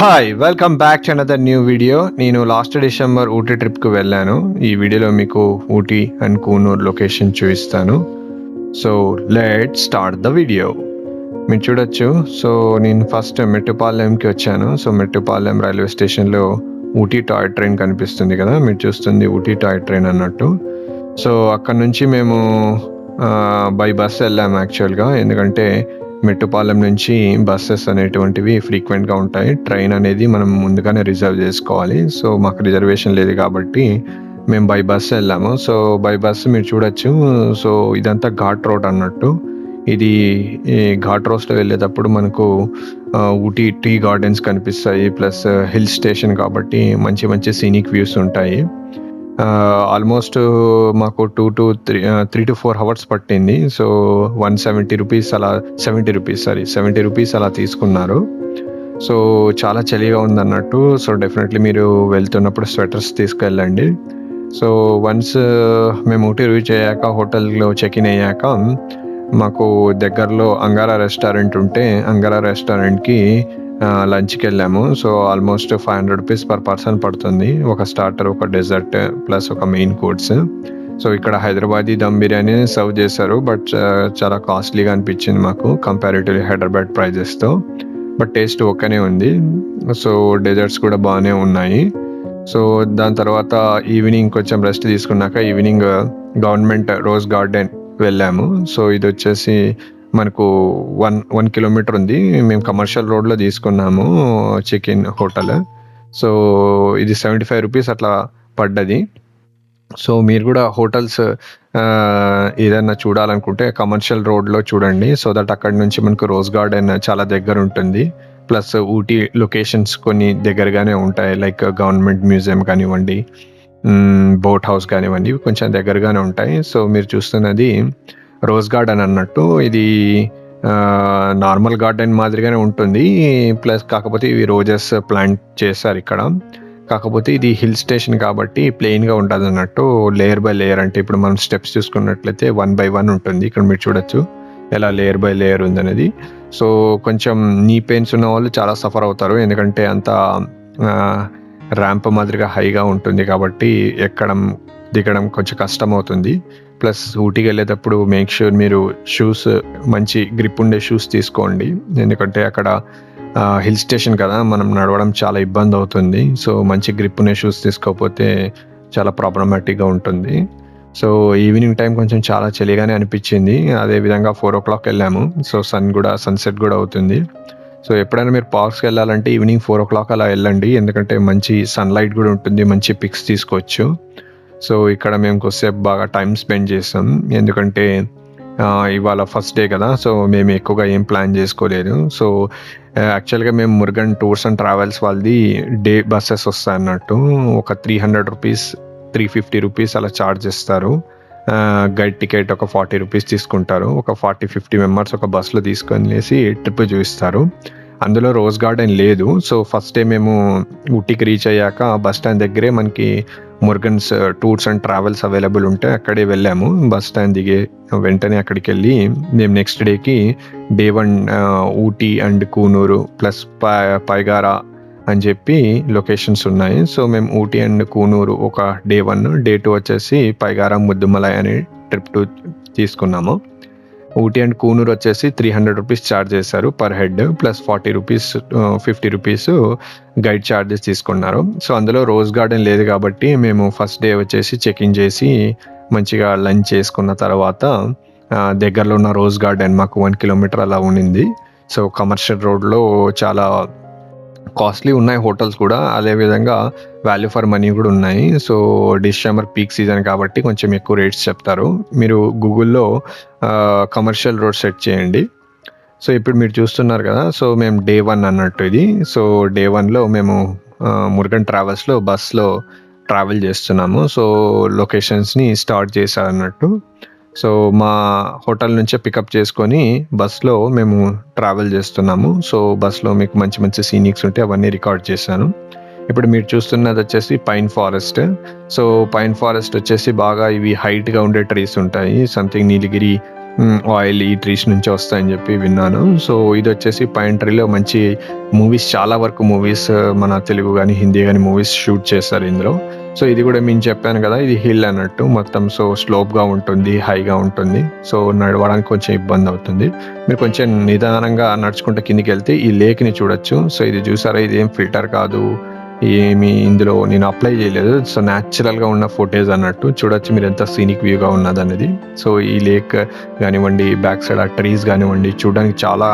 Hi welcome back to another new video. నేను last December Ooty ట్రిప్కి వెళ్ళాను. ఈ వీడియోలో మీకు ఊటీ అండ్ కూనూర్ లొకేషన్ చూపిస్తాను. So let start the video. మీరు చూడొచ్చు. సో నేను ఫస్ట్ మెట్టుపాలెంకి వచ్చాను. సో మెట్టుపాలెం రైల్వే స్టేషన్లో ఊటీ టాయ్ ట్రైన్ కనిపిస్తుంది కదా, మీరు చూస్తుంది ఊటీ టాయ్ ట్రైన్ అన్నట్టు. సో అక్కడ నుంచి మేము బై బస్ వెళ్ళాము యాక్చువల్గా, ఎందుకంటే మెట్టుపాలెం నుంచి బస్సెస్ అనేటువంటివి ఫ్రీక్వెంట్గా ఉంటాయి. ట్రైన్ అనేది మనం ముందుగానే రిజర్వ్ చేసుకోవాలి. సో మాకు రిజర్వేషన్ లేదు కాబట్టి మేము బై బస్ వెళ్ళాము. సో బై బస్ మీరు చూడొచ్చు. సో ఇదంతా ఘాట్ రోడ్ అన్నట్టు. ఇది ఈ ఘాట్ రోడ్స్లో వెళ్ళేటప్పుడు మనకు ఊటీ టీ గార్డెన్స్ కనిపిస్తాయి, ప్లస్ హిల్ స్టేషన్ కాబట్టి మంచి మంచి సీనిక్ వ్యూస్ ఉంటాయి. ఆల్మోస్ట్ మాకు 3 to 4 అవర్స్ పట్టింది. సో 170 రూపీస్ అలా 70 రూపీస్ అలా తీసుకున్నారు. సో చాలా చలిగా ఉందన్నట్టు. సో డెఫినెట్లీ మీరు వెళ్తున్నప్పుడు స్వెటర్స్ తీసుకెళ్ళండి. సో వన్స్ మేము ఊటీ రీచ్ అయ్యాక హోటల్లో చెక్ ఇన్ అయ్యాక మాకు దగ్గరలో అంగారా రెస్టారెంట్ ఉంటే అంగారా రెస్టారెంట్కి లంచ్కి వెళ్ళాము. So almost 500 rupees per person పడుతుంది. ఒక స్టార్టర్, ఒక డెజర్ట్ ప్లస్ ఒక మెయిన్ కోర్స్. సో ఇక్కడ హైదరాబాదీ దమ్ బిర్యానీ సర్వ్ చేశారు, బట్ చాలా కాస్ట్లీగా అనిపించింది మాకు కంపారిటివ్లీ హైదరాబాద్ ప్రైజెస్తో. బట్ టేస్ట్ ఓకేనే ఉంది. సో డెజర్ట్స్ కూడా బాగానే ఉన్నాయి. సో దాని తర్వాత ఈవినింగ్ కొంచెం రెస్ట్ తీసుకున్నాక ఈవినింగ్ గవర్నమెంట్ రోజ్ గార్డెన్ వెళ్ళాము. సో ఇది వచ్చేసి మనకు 1 కిలోమీటర్ ఉంది. మేము కమర్షియల్ రోడ్లో తీసుకున్నాము చెక్ ఇన్ హోటల్. సో ఇది 75 రూపీస్ అట్లా పడ్డది. సో మీరు కూడా హోటల్స్ ఏదైనా చూడాలనుకుంటే కమర్షియల్ రోడ్లో చూడండి. సో దట్ అక్కడి నుంచి మనకు రోజ్ గార్డెన్ చాలా దగ్గర ఉంటుంది. ప్లస్ ఊటీ లొకేషన్స్ కొన్ని దగ్గరగానే ఉంటాయి, లైక్ గవర్నమెంట్ మ్యూజియం కానివ్వండి, బోట్ హౌస్ కానివ్వండి, కొంచెం దగ్గరగానే ఉంటాయి. సో మీరు చూస్తున్నది రోజ్ గార్డెన్ అన్నట్టు. ఇది నార్మల్ గార్డెన్ మాదిరిగానే ఉంటుంది, ప్లస్ కాకపోతే ఇవి రోజెస్ ప్లాంట్ చేశారు ఇక్కడ. కాకపోతే ఇది హిల్ స్టేషన్ కాబట్టి ప్లెయిన్గా ఉంటుంది అన్నట్టు, లేయర్ బై లేయర్. అంటే ఇప్పుడు మనం స్టెప్స్ చూసుకున్నట్లయితే 1 by 1 ఉంటుంది. ఇక్కడ మీరు చూడొచ్చు ఎలా లేయర్ బై లేయర్ ఉందనేది. సో కొంచెం నీ పెయిన్స్ ఉన్న వాళ్ళు చాలా సఫర్ అవుతారు, ఎందుకంటే అంత ర్యాంప్ మాదిరిగా హైగా ఉంటుంది కాబట్టి ఎక్కడం దిగడం కొంచెం కష్టం అవుతుంది. ప్లస్ ఊటీకి వెళ్ళేటప్పుడు మేక్ షూర్ మీరు షూస్, మంచి గ్రిప్ ఉండే షూస్ తీసుకోండి, ఎందుకంటే అక్కడ హిల్ స్టేషన్ కదా, మనం నడవడం చాలా ఇబ్బంది అవుతుంది. సో మంచి గ్రిప్ ఉండే షూస్ తీసుకోకపోతే చాలా ప్రాబ్లమాటిక్గా ఉంటుంది. సో ఈవినింగ్ టైం కొంచెం చాలా చలిగానే అనిపించింది. అదేవిధంగా 4 o'clock వెళ్ళాము. సో సన్సెట్ కూడా అవుతుంది. సో ఎప్పుడైనా మీరు పార్క్స్కి వెళ్ళాలంటే ఈవినింగ్ 4 o'clock అలా వెళ్ళండి, ఎందుకంటే మంచి సన్లైట్ కూడా ఉంటుంది, మంచి పిక్స్ తీసుకోవచ్చు. సో ఇక్కడ మేము కొద్దిసేపు బాగా టైం స్పెండ్ చేసాం, ఎందుకంటే ఇవాళ ఫస్ట్ డే కదా. సో మేము ఎక్కువగా ఏం ప్లాన్ చేసుకోలేదు. సో యాక్చువల్గా మేము మురుగన్ టూర్స్ అండ్ ట్రావెల్స్ వాళ్ళది డే బస్సెస్ వస్తాయి అన్నట్టు. ఒక 300 రూపీస్ 350 రూపీస్ అలా ఛార్జ్ చేస్తారు. గైడ్ టికెట్ ఒక 40 రూపీస్ తీసుకుంటారు. ఒక 40-50 మెంబర్స్ ఒక బస్సులో తీసుకొని ట్రిప్ చూపిస్తారు. అందులో రోజ్ గార్డెన్ లేదు. సో ఫస్ట్ డే మేము ఊటీకి రీచ్ అయ్యాక బస్ స్టాండ్ దగ్గరే మనకి Murugans tours and travels available ఉంటే అక్కడే వెళ్ళాము. బస్ స్టాండ్ దిగే వెంటనే అక్కడికి వెళ్ళి మేము నెక్స్ట్ డేకి day 1 Ooty and Coonoor plus Pykara అని చెప్పి లొకేషన్స్ ఉన్నాయి. సో మేము ఊటీ అండ్ కూనూరు ఒక డే 1, డే 2 వచ్చేసి పైగారా ముద్దుమలై అనే ట్రిప్ తీసుకున్నాము. ఊటీ అండ్ కూనూరు వచ్చేసి 300 రూపీస్ ఛార్జ్ చేశారు per head, plus 40 rupees 50 rupees guide charges తీసుకున్నారు. సో అందులో రోజ్ గార్డెన్ లేదు కాబట్టి మేము ఫస్ట్ డే వచ్చేసి చెక్ ఇన్ చేసి మంచిగా లంచ్ చేసుకున్న తర్వాత దగ్గరలో ఉన్న రోజ్ గార్డెన్ మాకు 1 కిలోమీటర్ అలా ఉండింది. సో కమర్షియల్ రోడ్లో చాలా కాస్ట్లీ ఉన్నాయి హోటల్స్ కూడా, అదేవిధంగా వాల్యూ ఫర్ మనీ కూడా ఉన్నాయి. సో డిసెంబర్ పీక్ సీజన్ కాబట్టి కొంచెం ఎక్కువ రేట్స్ చెప్తారు. మీరు గూగుల్లో కమర్షియల్ రోడ్ సెట్ చేయండి. సో ఇప్పుడు మీరు చూస్తున్నారు కదా, సో మేము డే 1 అన్నట్టు ఇది. సో డే 1లో మేము మురుగన్ ట్రావెల్స్లో బస్లో ట్రావెల్ చేస్తున్నాము. సో లొకేషన్స్ని స్టార్ట్ చేశారన్నట్టు. సో మా హోటల్ నుంచే పికప్ చేసుకొని బస్లో మేము ట్రావెల్ చేస్తున్నాము. సో బస్లో మీకు మంచి మంచి సీనిక్స్ ఉంటే అవన్నీ రికార్డ్ చేశాను. ఇప్పుడు మీరు చూస్తున్నది వచ్చేసి pine forest. So pine forest వచ్చేసి బాగా ఇవి హైట్గా ఉండే ట్రీస్ ఉంటాయి. సంథింగ్ నీలగిరి ఆయిల్ ఈ ట్రీస్ నుంచే వస్తాయని చెప్పి విన్నాను. సో ఇది వచ్చేసి పైన్ ట్రీలో మంచి మూవీస్, చాలా వరకు మూవీస్ మన తెలుగు కానీ హిందీ కానీ మూవీస్ షూట్ చేస్తారు ఇందులో. సో ఇది కూడా నేను చెప్పాను కదా, ఇది హిల్ అన్నట్టు మొత్తం. సో స్లోప్గా ఉంటుంది, హైగా ఉంటుంది. సో నడవడానికి కొంచెం ఇబ్బంది అవుతుంది. మీరు కొంచెం నిదానంగా నడుచుకుంటే కిందికి వెళ్తే ఈ లేక్ని చూడొచ్చు. సో ఇది చూసారా, ఇది ఏం ఫిల్టర్ కాదు, ఏమి ఇందులో నేను అప్లై చేయలేదు. సో న్యాచురల్గా ఉన్న ఫుటేజ్ అన్నట్టు చూడొచ్చు మీరు ఎంత సీనిక్ వ్యూగా ఉన్నది అనేది. సో ఈ లేక్ కానివ్వండి, బ్యాక్ సైడ్ ఆ ట్రీస్ కానివ్వండి, చూడడానికి చాలా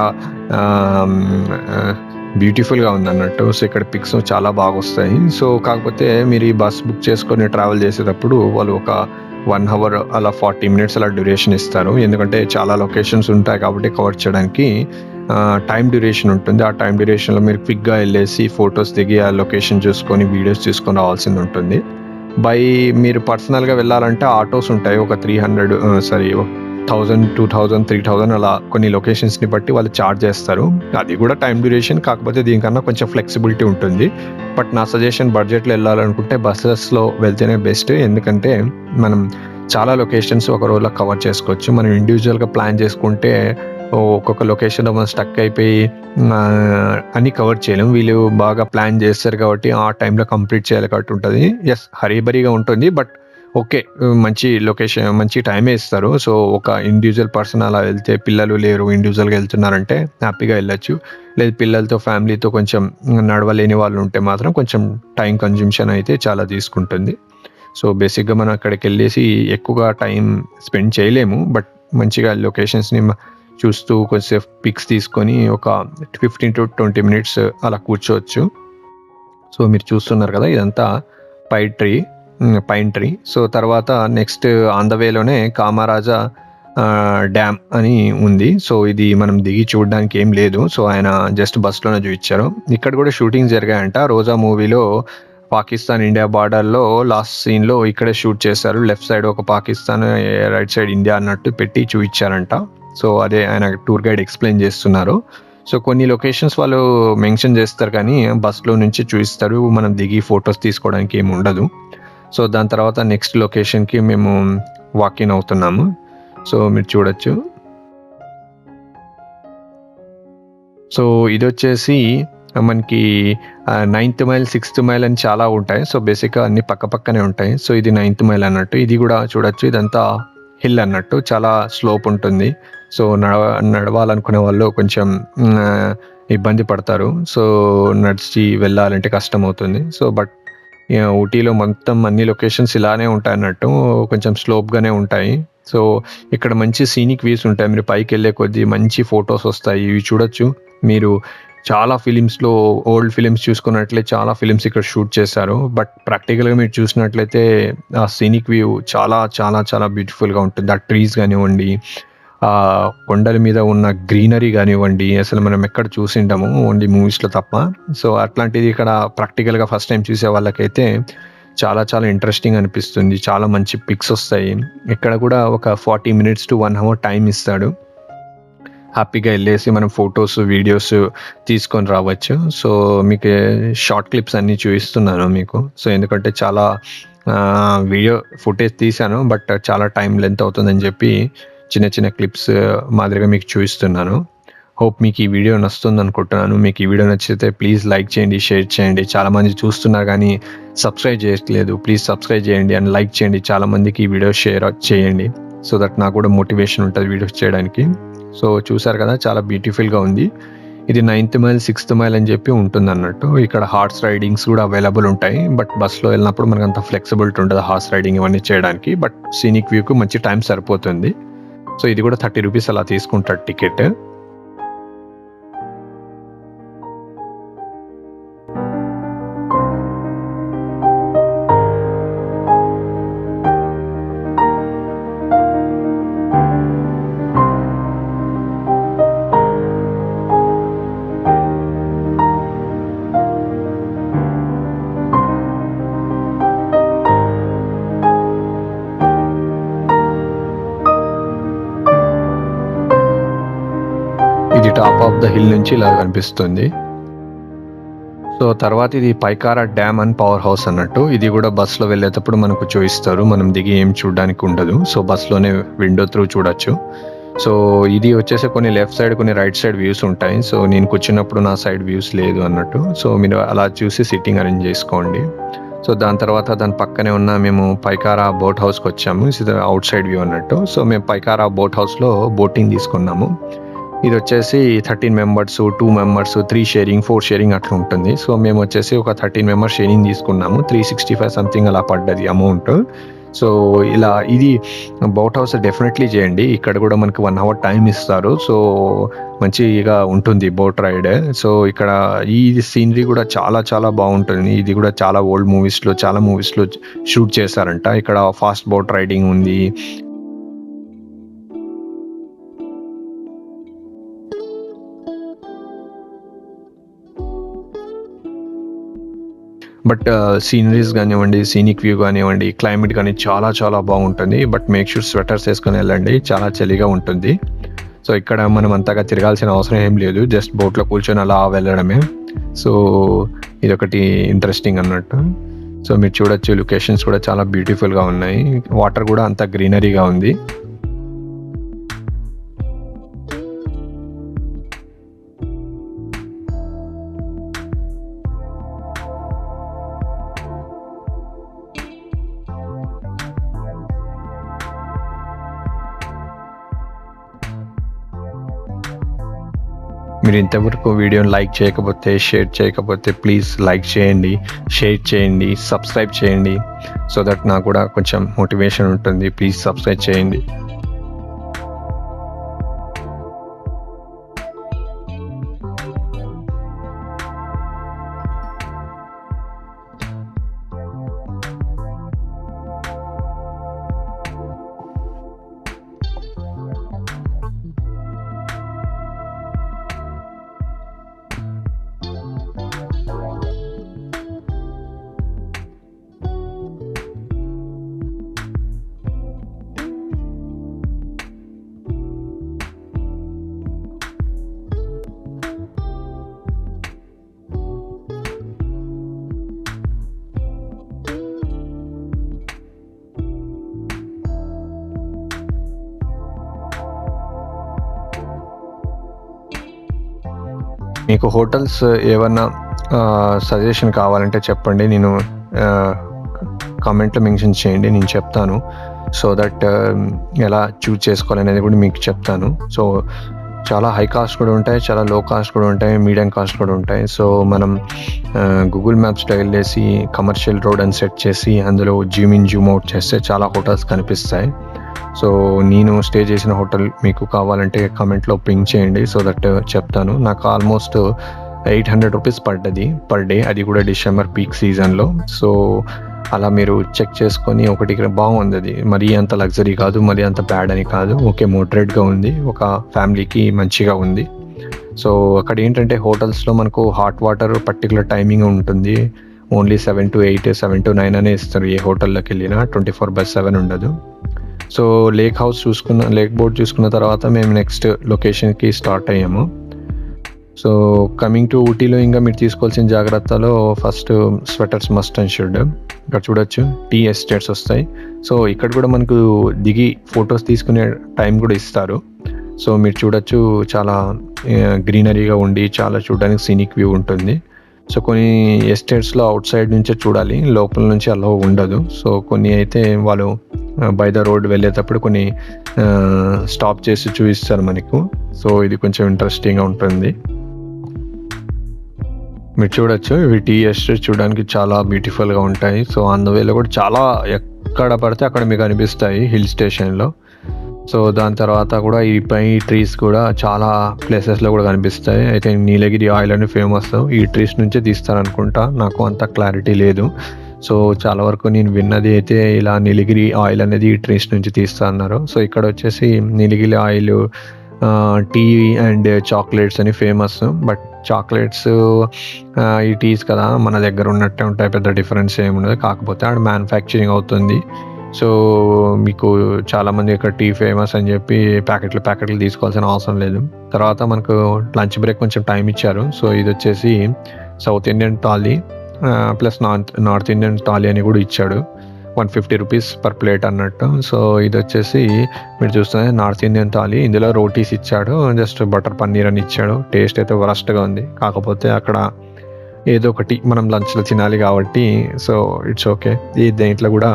బ్యూటిఫుల్గా ఉంది అన్నట్టు. సో ఇక్కడ పిక్స్ చాలా బాగా వస్తాయి. సో కాకపోతే మీరు ఈ బస్ బుక్ చేసుకొని ట్రావెల్ చేసేటప్పుడు వాళ్ళు ఒక 1 hour అలా 40 minutes అలా డ్యూరేషన్ ఇస్తారు. ఎందుకంటే చాలా లొకేషన్స్ ఉంటాయి కాబట్టి కవర్ చేయడానికి టైం డ్యూరేషన్ ఉంటుంది. ఆ టైం డ్యూరేషన్లో మీరు క్విక్గా వెళ్ళేసి ఫొటోస్ దిగి ఆ లొకేషన్ చూసుకొని వీడియోస్ తీసుకొని రావాల్సింది ఉంటుంది. మీరు పర్సనల్గా వెళ్ళాలంటే ఆటోస్ ఉంటాయి. ఒక 1000, 2000, 3000 అలా కొన్ని లొకేషన్స్ని బట్టి వాళ్ళు ఛార్జ్ చేస్తారు. అది కూడా టైం డ్యూరేషన్, కాకపోతే దీనికన్నా కొంచెం ఫ్లెక్సిబిలిటీ ఉంటుంది. బట్ నా సజెషన్ బడ్జెట్లో వెళ్ళాలనుకుంటే బస్సెస్లో వెళ్తేనే బెస్ట్. ఎందుకంటే మనం చాలా లొకేషన్స్ ఒక రోజులో కవర్ చేసుకోవచ్చు. మనం ఇండివిజువల్గా ప్లాన్ చేసుకుంటే ఒక్కొక్క లొకేషన్లో మనం స్టక్ అయిపోయి అన్నీ కవర్ చేయలేము. వీళ్ళు బాగా ప్లాన్ చేస్తారు కాబట్టి ఆ టైంలో కంప్లీట్ చేయాలి కాబట్టి ఉంటుంది. ఎస్, హరీబరీగా ఉంటుంది, బట్ ఓకే, మంచి లొకేషన్, మంచి టైమే ఇస్తారు. సో ఒక ఇండివిజువల్ పర్సన్ అలా వెళ్తే, పిల్లలు లేరు ఇండివిజువల్గా వెళ్తున్నారంటే హ్యాపీగా వెళ్ళొచ్చు. లేదు పిల్లలతో ఫ్యామిలీతో కొంచెం నడవలేని వాళ్ళు ఉంటే మాత్రం కొంచెం టైం కన్జ్యూమ్షన్ అయితే చాలా తీసుకుంటుంది. సో బేసిక్గా మనం అక్కడికి వెళ్ళేసి ఎక్కువగా టైం స్పెండ్ చేయలేము, బట్ మంచిగా లొకేషన్స్ని చూస్తూ కొంచెంసేపు పిక్స్ తీసుకొని ఒక 15 to 20 minutes అలా కూర్చోవచ్చు. సో మీరు చూస్తున్నారు కదా, ఇదంతా పైన్ ట్రీ. సో తర్వాత next on the వేలోనే Kamaraja dam అని ఉంది. సో ఇది మనం దిగి చూడడానికి ఏం లేదు. సో ఆయన జస్ట్ బస్లోనే చూపించారు. ఇక్కడ కూడా షూటింగ్ జరిగాయంట. రోజా మూవీలో పాకిస్తాన్ ఇండియా బార్డర్లో లాస్ట్ సీన్లో ఇక్కడే షూట్ చేశారు. లెఫ్ట్ సైడ్ ఒక పాకిస్తాన్, రైట్ సైడ్ ఇండియా అన్నట్టు పెట్టి చూపించారంట. సో అదే ఆయన టూర్ గైడ్ ఎక్స్ప్లెయిన్ చేస్తున్నారు. సో కొన్ని లొకేషన్స్ వాళ్ళు మెన్షన్ చేస్తారు కానీ బస్లో నుంచి చూపిస్తారు, మనం దిగి ఫొటోస్ తీసుకోవడానికి ఏమి ఉండదు. సో దాని తర్వాత నెక్స్ట్ లొకేషన్కి మేము వాకిన్ అవుతున్నాము. సో మీరు చూడొచ్చు. సో ఇది వచ్చేసి మనకి 9th మైల్, 6th మైల్ అని చాలా ఉంటాయి. సో బేసిక్గా అన్ని పక్కనే ఉంటాయి. సో ఇది 9th మైల్ అన్నట్టు. ఇది కూడా చూడొచ్చు, ఇదంతా హిల్ అన్నట్టు, చాలా స్లోప్ ఉంటుంది. సో నడవాలనుకునే వాళ్ళు కొంచెం ఇబ్బంది పడతారు. సో నడిచి వెళ్ళాలంటే కష్టం అవుతుంది. సో బట్ ఊటీలో మొత్తం అన్ని లొకేషన్స్ ఇలానే ఉంటాయి అన్నట్టు, కొంచెం స్లోప్గానే ఉంటాయి. సో ఇక్కడ మంచి సీనిక్ వ్యూస్ ఉంటాయి. మీరు పైకి వెళ్ళే కొద్దీ మంచి ఫొటోస్ వస్తాయి. ఇవి చూడొచ్చు. మీరు చాలా ఫిలిమ్స్లో, ఓల్డ్ ఫిలిమ్స్ చూసుకున్నట్లయితే చాలా ఫిలిమ్స్ ఇక్కడ షూట్ చేశారు. బట్ ప్రాక్టికల్గా మీరు చూసినట్లయితే ఆ సీనిక్ వ్యూ చాలా చాలా చాలా బ్యూటిఫుల్గా ఉంటుంది. ఆ ట్రీస్ కానివ్వండి, ఆ కొండల మీద ఉన్న గ్రీనరీ కానివ్వండి, అసలు మనం ఎక్కడ చూసింటాము ఓన్లీ మూవీస్లో తప్ప. సో అట్లాంటిది ఇక్కడ ప్రాక్టికల్గా ఫస్ట్ టైం చూసే వాళ్ళకైతే చాలా చాలా ఇంట్రెస్టింగ్ అనిపిస్తుంది. చాలా మంచి పిక్స్ వస్తాయి. ఇక్కడ కూడా ఒక 40 minutes to 1 hour టైం ఇస్తాడు. హ్యాపీగా వెళ్ళేసి మనం ఫొటోస్, వీడియోస్ తీసుకొని రావచ్చు. సో మీకు షార్ట్ క్లిప్స్ అన్నీ చూపిస్తున్నాను మీకు. సో ఎందుకంటే చాలా వీడియో ఫుటేజ్ తీశాను, బట్ చాలా టైం లెంత్ అవుతుందని చెప్పి చిన్న చిన్న క్లిప్స్ మాదిరిగా మీకు చూపిస్తున్నాను. హోప్ మీకు ఈ వీడియో నచ్చుతుంది అనుకుంటున్నాను. మీకు ఈ వీడియో నచ్చితే ప్లీజ్ లైక్ చేయండి, షేర్ చేయండి. చాలామంది చూస్తున్నారు కానీ సబ్స్క్రైబ్ చేయట్లేదు. ప్లీజ్ సబ్స్క్రైబ్ చేయండి అండ్ లైక్ చేయండి. చాలామందికి ఈ వీడియో షేర్ చేయండి. సో దట్ నాకు కూడా మోటివేషన్ ఉంటుంది వీడియోస్ చేయడానికి. సో చూసారు కదా, చాలా బ్యూటిఫుల్గా ఉంది. ఇది 9th మైల్, 6th మైల్ అని చెప్పి ఉంటుంది అన్నట్టు. ఇక్కడ హార్స్ రైడింగ్స్ కూడా అవైలబుల్ ఉంటాయి. బట్ బస్లో వెళ్ళినప్పుడు మనకు అంత ఫ్లెక్సిబిలిటీ ఉంటుంది హార్స్ రైడింగ్ ఇవన్నీ చేయడానికి. బట్ సీనిక్ వ్యూకు మంచి టైం సరిపోతుంది. సో ఇది కూడా 30 rupees అలా తీసుకుంటాడు టికెట్. ఇది టాప్ ఆఫ్ ద హిల్ నుంచి ఇలా కనిపిస్తుంది. సో తర్వాత ఇది Pykara dam and power house అన్నట్టు. ఇది కూడా బస్సులో వెళ్ళేటప్పుడు మనకు చూపిస్తారు. మనం దిగి ఏం చూడడానికి ఉండదు. సో బస్సులోనే విండో త్రూ చూడొచ్చు. సో ఇది వచ్చేసి కొన్ని లెఫ్ట్ సైడ్ కొన్ని రైట్ సైడ్ వ్యూస్ ఉంటాయి. సో నేను కూర్చున్నప్పుడు నా సైడ్ వ్యూస్ లేదు అన్నట్టు. సో మీరు అలా చూసి సిట్టింగ్ అరేంజ్ చేసుకోండి. సో దాని తర్వాత దాని పక్కనే ఉన్న మేము పైకారా బోట్ హౌస్కి వచ్చాము. ఇది అవుట్ సైడ్ వ్యూ అన్నట్టు. సో మేము పైకారా బోట్ హౌస్లో బోటింగ్ తీసుకున్నాము. ఇది వచ్చేసి 13 మెంబర్స్, 2 మెంబర్స్, 3 షేరింగ్, 4 షేరింగ్ అట్లా ఉంటుంది. సో మేము వచ్చేసి ఒక 13 మెంబర్స్ షేరింగ్ తీసుకున్నాము. 365 సంథింగ్ అలా పడ్డది అమౌంట్. సో ఇలా ఇది బోట్ హౌస్ డెఫినెట్లీ చేయండి. ఇక్కడ కూడా మనకి 1 అవర్ టైం ఇస్తారు. సో మంచిగా ఉంటుంది బోట్ రైడ్. సో ఇక్కడ ఈ సీనరీ కూడా చాలా చాలా బాగుంటుంది. ఇది కూడా చాలా ఓల్డ్ మూవీస్లో చాలా మూవీస్లో షూట్ చేశారంట. ఇక్కడ ఫాస్ట్ బోట్ రైడింగ్ ఉంది. బట్ సీనరీస్ కానివ్వండి, సీనిక్ వ్యూ కానివ్వండి, క్లైమేట్ కానీ చాలా చాలా బాగుంటుంది. బట్ మేక్ షూర్ స్వెటర్స్ వేసుకొని వెళ్ళండి, చాలా చలిగా ఉంటుంది. సో ఇక్కడ మనం అంతగా తిరగాల్సిన అవసరం ఏం లేదు, జస్ట్ బోట్లో కూర్చొని అలా వెళ్ళడమే. సో ఇదొకటి ఇంట్రెస్టింగ్ అన్నట్టు. సో మీరు చూడొచ్చు, లొకేషన్స్ కూడా చాలా బ్యూటిఫుల్గా ఉన్నాయి. వాటర్ కూడా అంత గ్రీనరీగా ఉంది. మీరు ఇంతవరకు వీడియోని లైక్ చేయకపోతే, షేర్ చేయకపోతే ప్లీజ్ లైక్ చేయండి, షేర్ చేయండి, సబ్స్క్రైబ్ చేయండి. సో దట్ నాకు కూడా కొంచెం మోటివేషన్ ఉంటుంది. ప్లీజ్ సబ్స్క్రైబ్ చేయండి. మీకు హోటల్స్ ఏమన్నా సజెషన్ కావాలంటే చెప్పండి, నేను కామెంట్లో మెన్షన్ చేయండి, నేను చెప్తాను. సో దట్ ఎలా చూజ్ చేసుకోవాలనేది కూడా మీకు చెప్తాను. సో చాలా హై కాస్ట్ కూడా ఉంటాయి, చాలా లో కాస్ట్ కూడా ఉంటాయి, మీడియం కాస్ట్ కూడా ఉంటాయి. సో మనం గూగుల్ మ్యాప్స్లో వెళ్ళేసి కమర్షియల్ రోడ్ అని సెట్ చేసి అందులో జూమ్ ఇన్ జూమ్ అవుట్ చేస్తే చాలా హోటల్స్ కనిపిస్తాయి. సో నేను స్టే చేసిన హోటల్ మీకు కావాలంటే కామెంట్లో పింక్ చేయండి, సో దట్ చెప్తాను. నాకు ఆల్మోస్ట్ 800 రూపీస్ పడ్డది పర్ డే, అది కూడా డిసెంబర్ పీక్ సీజన్లో. సో అలా మీరు చెక్ చేసుకొని ఒకటి బాగుంది, అది మరీ అంత లగ్జరీ కాదు, మరీ అంత బ్యాడ్ అని కాదు, ఓకే మోడరేట్గా ఉంది, ఒక ఫ్యామిలీకి మంచిగా ఉంది. సో అక్కడ ఏంటంటే హోటల్స్లో మనకు హాట్ వాటర్ పర్టికులర్ టైమింగ్ ఉంటుంది. ఓన్లీ 7 to 8, 7 to 9 అనే ఇస్తారు. ఏ హోటల్లోకి వెళ్ళినా 24/7 ఉండదు. సో లేక్ బోట్ చూసుకున్న తర్వాత మేము నెక్స్ట్ లొకేషన్కి స్టార్ట్ అయ్యాము. సో కమింగ్ టు ఊటీలో ఇంకా మీరు తీసుకోవాల్సిన జాగ్రత్తలో first sweaters must and should. ఇక్కడ చూడొచ్చు టీ ఎస్టేట్స్ వస్తాయి. సో ఇక్కడ కూడా మనకు దిగి ఫొటోస్ తీసుకునే టైం కూడా ఇస్తారు. సో మీరు చూడొచ్చు, చాలా గ్రీనరీగా ఉండి చాలా చూడడానికి సీనిక్ వ్యూ ఉంటుంది. సో కొన్ని ఎస్టేట్స్లో అవుట్ సైడ్ నుంచే చూడాలి, లోపల నుంచి అలా ఉండదు. సో కొన్ని అయితే వాళ్ళు బై ద రోడ్ వెళ్ళేటప్పుడు కొన్ని స్టాప్ చేసి చూపిస్తారు మనకు. సో ఇది కొంచెం ఇంట్రెస్టింగ్గా ఉంటుంది. మీరు చూడొచ్చు, ఇవి టీ ఎస్టేట్ చూడడానికి చాలా బ్యూటిఫుల్గా ఉంటాయి. సో అందువల్ల కూడా చాలా ఎక్కడ పడితే అక్కడ మీకు అనిపిస్తాయి హిల్ స్టేషన్లో. సో దాని తర్వాత కూడా ఈ పై ట్రీస్ కూడా చాలా ప్లేసెస్లో కూడా కనిపిస్తాయి. అయితే నీలగిరి ఆయిల్ అని ఫేమస్, ఈ ట్రీస్ నుంచే తీస్తారనుకుంటా, నాకు అంత క్లారిటీ లేదు. సో చాలా వరకు నేను విన్నది అయితే ఇలా నీలగిరి ఆయిల్ అనేది ఈ ట్రీస్ నుంచి తీస్తా అన్నారు. సో ఇక్కడ వచ్చేసి నీలగిరి ఆయిల్, టీ అండ్ చాక్లెట్స్ అని ఫేమస్. బట్ చాక్లెట్స్ ఈ టీస్ కదా మన దగ్గర ఉన్నట్టే ఉంటాయి, పెద్ద డిఫరెన్స్ ఏముండదు. కాకపోతే ఆడ మ్యానుఫ్యాక్చరింగ్ అవుతుంది. సో మీకు చాలామంది ఇక్కడ టీ ఫేమస్ అని చెప్పి ప్యాకెట్లు తీసుకోవాల్సిన అవసరం లేదు. తర్వాత మనకు లంచ్ బ్రేక్ కొంచెం టైం ఇచ్చారు. సో ఇది వచ్చేసి south Indian thali plus north Indian thali అని కూడా ఇచ్చాడు. ₹150 పర్ ప్లేట్ అన్నట్టు. సో ఇది వచ్చేసి మీరు చూస్తున్నది నార్త్ ఇండియన్ థాలీ. ఇందులో రోటీస్ ఇచ్చాడు, జస్ట్ బటర్ పన్నీర్ అని ఇచ్చాడు. టేస్ట్ అయితే వరస్ట్గా ఉంది. కాకపోతే అక్కడ ఏదో ఒకటి మనం లంచ్లో తినాలి కాబట్టి సో ఇట్స్ ఓకే. ఈ దేంట్లో కూడా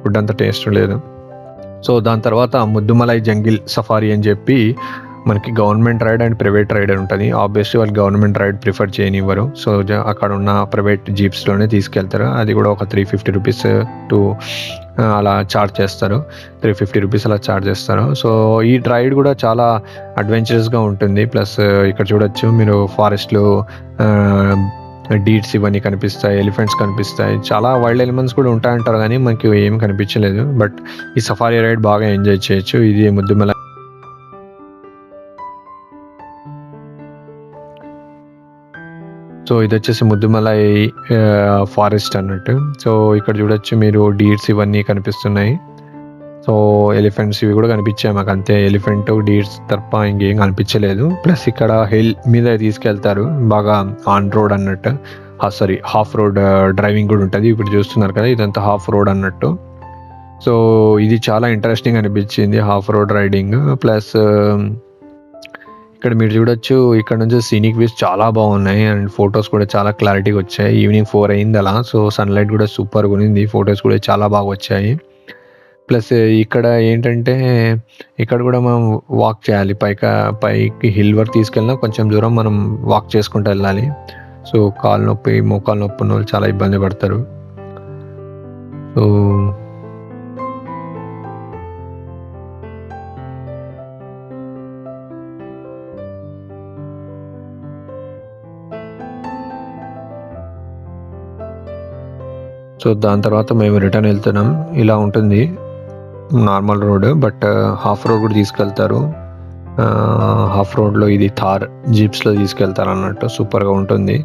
ఫుడ్ అంత టేస్ట్ లేదు. సో దాని తర్వాత ముద్దుమలై జంగిల్ సఫారీ అని చెప్పి మనకి government ride and private ride అని ఉంటుంది. ఆబ్వియస్లీ వాళ్ళు గవర్నమెంట్ రైడ్ ప్రిఫర్ చేయనివ్వరు. సో అక్కడ ఉన్న ప్రైవేట్ జీప్స్లోనే తీసుకెళ్తారు. అది కూడా ఒక ₹350 టు అలా ఛార్జ్ చేస్తారు. ₹350 అలా ఛార్జ్ చేస్తారు. సో ఈ రైడ్ కూడా చాలా అడ్వెంచరస్గా ఉంటుంది. ప్లస్ ఇక్కడ చూడొచ్చు మీరు ఫారెస్ట్లో డీడ్స్ ఇవన్నీ కనిపిస్తాయి, ఎలిఫెంట్స్ కనిపిస్తాయి, చాలా వైల్డ్ ఎలిమెంట్స్ కూడా ఉంటాయంటారు కానీ మనకి ఏమి కనిపించలేదు. బట్ ఈ సఫారీ రైడ్ బాగా ఎంజాయ్ చేయొచ్చు. ఇది ముద్దుమలై. సో ఇది వచ్చేసి ముద్దుమలై ఫారెస్ట్ అన్నట్టు. సో ఇక్కడ చూడొచ్చు మీరు డీడ్స్ ఇవన్నీ కనిపిస్తున్నాయి. సో ఎలిఫెంట్స్ ఇవి కూడా కనిపించాయి మాకు, అంతే. ఎలిఫెంట్, డీడ్స్ తప్ప ఇంకేం కనిపించలేదు. ప్లస్ ఇక్కడ హిల్ మీద తీసుకెళ్తారు బాగా, ఆన్ రోడ్ అన్నట్టు. సారీ, హాఫ్ రోడ్ డ్రైవింగ్ కూడా ఉంటుంది. ఇప్పుడు చూస్తున్నారు కదా, ఇదంతా హాఫ్ రోడ్ అన్నట్టు. సో ఇది చాలా ఇంట్రెస్టింగ్ అనిపించింది, హాఫ్ రోడ్ రైడింగ్. ప్లస్ ఇక్కడ మీరు చూడొచ్చు, ఇక్కడ నుంచి సీనిక్ వ్యూస్ చాలా బాగున్నాయి అండ్ ఫొటోస్ కూడా చాలా క్లారిటీగా వచ్చాయి. ఈవినింగ్ 4 అయింది అలా. సో సన్లైట్ కూడా సూపర్గా ఉంది, ఫొటోస్ కూడా చాలా బాగా వచ్చాయి. ప్లస్ ఇక్కడ ఏంటంటే ఇక్కడ కూడా మనం వాక్ చేయాలి. పైకి హిల్ వరకు తీసుకెళ్ళినా కొంచెం దూరం మనం వాక్ చేసుకుంటూ వెళ్ళాలి. సో కాలు నొప్పి, మోకాలు నొప్పి ఉన్న వాళ్ళు చాలా ఇబ్బంది పడతారు. సో దాని తర్వాత మేము రిటర్న్ వెళ్తున్నాం. ఇలా ఉంటుంది normal road, but half road కూడా తీసుకెళ్తారు. హాఫ్ రోడ్లో ఇది థార్ జీప్స్లో తీసుకెళ్తారు అన్నట్టు, సూపర్గా ఉంటుంది.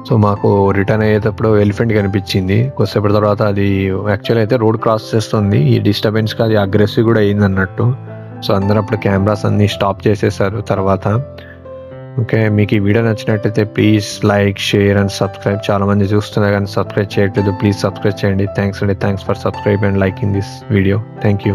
సో మాకు రిటర్న్ అయ్యేటప్పుడు ఎలిఫెంట్ కనిపించింది. కొద్దిసేపటి తర్వాత అది యాక్చువల్ అయితే రోడ్ క్రాస్ చేస్తుంది. ఈ డిస్టర్బెన్స్కి అది అగ్రెసివ్ కూడా అయింది అన్నట్టు. సో అందరూ అప్పుడు కెమెరాస్ అన్నీ స్టాప్ చేసేసారు తర్వాత. ఓకే, మీకు ఈ వీడియో నచ్చినట్టయితే please like, share and subscribe. చాలామంది చూస్తున్నారు కానీ సబ్స్క్రైబ్ చేయట్లేదు, ప్లీజ్ సబ్స్క్రైబ్ చేయండి. Thanks for subscribe and liking this video. Thank you.